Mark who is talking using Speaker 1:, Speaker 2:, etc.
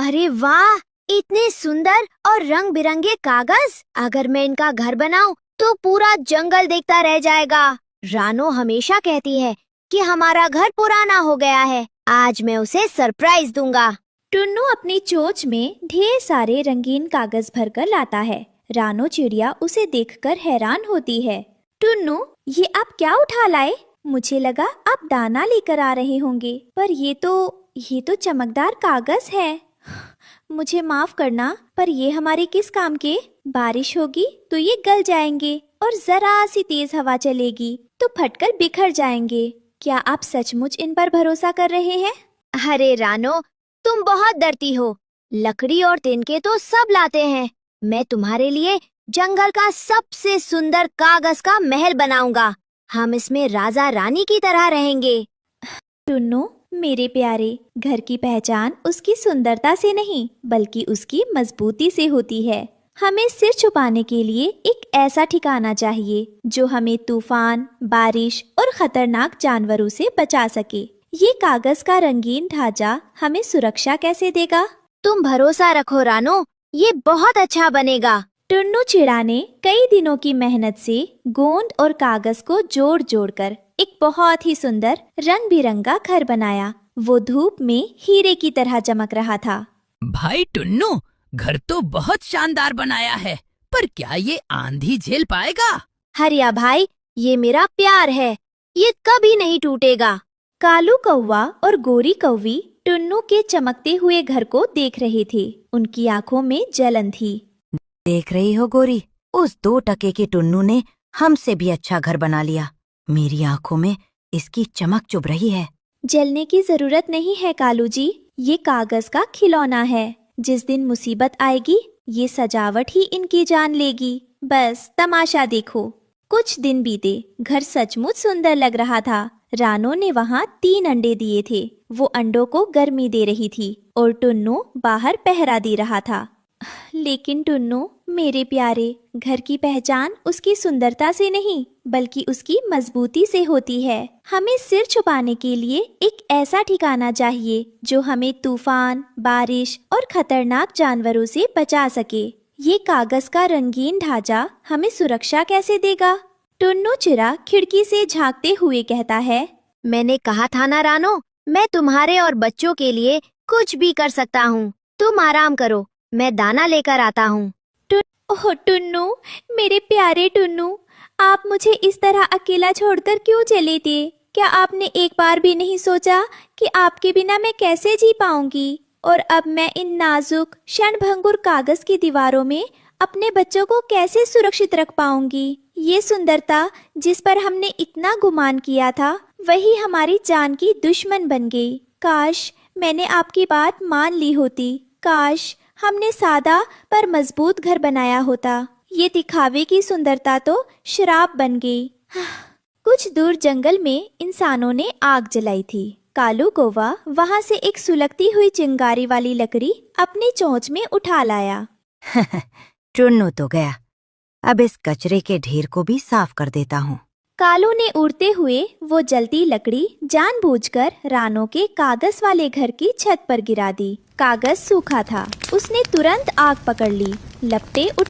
Speaker 1: अरे वाह, इतने सुंदर और रंग बिरंगे कागज। अगर मैं इनका घर बनाऊं तो पूरा जंगल देखता रह जाएगा। रानो हमेशा कहती है कि हमारा घर पुराना हो गया है। आज मैं उसे सरप्राइज दूंगा।
Speaker 2: टुन्नू अपनी चोंच में ढेर सारे रंगीन कागज भरकर लाता है। रानो चिड़िया उसे देखकर हैरान होती है। टुन्नू, ये आप क्या उठा लाए? मुझे लगा आप दाना लेकर आ रहे होंगे, पर ये तो चमकदार कागज है। मुझे माफ करना, पर ये हमारे किस काम के? बारिश होगी तो ये गल जाएंगे और जरा सी तेज हवा चलेगी तो फटकर बिखर जाएंगे। क्या आप सचमुच इन पर भरोसा कर रहे हैं?
Speaker 1: अरे रानो, तुम बहुत डरती हो। लकड़ी और तिनके तो सब लाते हैं। मैं तुम्हारे लिए जंगल का सबसे सुंदर कागज का महल बनाऊंगा। हम इसमें राजा रानी की तरह रहेंगे।
Speaker 2: टुन्नू मेरे प्यारे, घर की पहचान उसकी सुंदरता से नहीं बल्कि उसकी मजबूती से होती है। हमें सिर छुपाने के लिए एक ऐसा ठिकाना चाहिए जो हमें तूफान, बारिश और खतरनाक जानवरों से बचा सके। ये कागज का रंगीन ढांचा हमें सुरक्षा कैसे देगा?
Speaker 1: तुम भरोसा रखो रानो, ये बहुत अच्छा बनेगा।
Speaker 2: टुन्नू चिड़ा ने कई दिनों की मेहनत से गोंद और कागज को जोड़ जोड़कर एक बहुत ही सुंदर रंग बिरंगा घर बनाया। वो धूप में हीरे की तरह चमक रहा था।
Speaker 3: भाई टुन्नू, घर तो बहुत शानदार बनाया है, पर क्या ये आंधी झेल पाएगा?
Speaker 1: हरिया भाई, ये मेरा प्यार है, ये कभी नहीं टूटेगा।
Speaker 2: कालू कौवा और गोरी कौवी टुन्नू के चमकते हुए घर को देख रहे थे। उनकी आंखों में जलन थी।
Speaker 4: देख रही हो गोरी, उस 2 टके के टुन्नू ने हमसे भी अच्छा घर बना लिया। मेरी आंखों में इसकी चमक चुभ रही है।
Speaker 2: जलने की जरूरत नहीं है कालू जी, ये कागज का खिलौना है। जिस दिन मुसीबत आएगी ये सजावट ही इनकी जान लेगी। बस तमाशा देखो। कुछ दिन बीते, घर सचमुच सुंदर लग रहा था। रानो ने वहाँ 3 अंडे दिए थे। वो अंडों को गर्मी दे रही थी और टुन्नू बाहर पहरा दे रहा था। लेकिन टुन्नू मेरे प्यारे, घर की पहचान उसकी सुंदरता से नहीं बल्कि उसकी मजबूती से होती है। हमें सिर छुपाने के लिए एक ऐसा ठिकाना चाहिए जो हमें तूफान, बारिश और खतरनाक जानवरों से बचा सके। ये कागज का रंगीन ढांचा हमें सुरक्षा कैसे देगा? टुन्नू चिड़ा खिड़की से झांकते हुए कहता है।
Speaker 1: मैंने कहा था ना रानो, मैं तुम्हारे और बच्चों के लिए कुछ भी कर सकता हूँ। तुम आराम करो, मैं दाना लेकर आता हूँ।
Speaker 2: ओह टुन्नू, मेरे प्यारे टुन्नू, आप मुझे इस तरह अकेला छोड़कर क्यों चले थे? क्या आपने एक बार भी नहीं सोचा कि आपके बिना मैं कैसे जी पाऊंगी? और अब मैं इन नाजुक क्षणभंगुर कागज की दीवारों में अपने बच्चों को कैसे सुरक्षित रख पाऊंगी? ये सुंदरता जिस पर हमने इतना गुमान किया था वही हमारी जान की दुश्मन बन गई। काश मैंने आपकी बात मान ली होती। काश हमने सादा पर मजबूत घर बनाया होता। ये दिखावे की सुंदरता तो श्राप बन गई। कुछ दूर जंगल में इंसानों ने आग जलाई थी। कालू कौवा वहाँ से एक सुलगती हुई चिंगारी वाली लकड़ी अपनी चोंच में उठा लाया।
Speaker 4: टुन्नू तो गया, अब इस कचरे के ढेर को भी साफ कर देता हूँ।
Speaker 2: कालू ने उड़ते हुए वो जलती लकड़ी जानबूझकर रानो के कागज वाले घर की छत पर गिरा दी। कागज सूखा था। उसने तुरंत आग पकड़ ली। लपटें उठ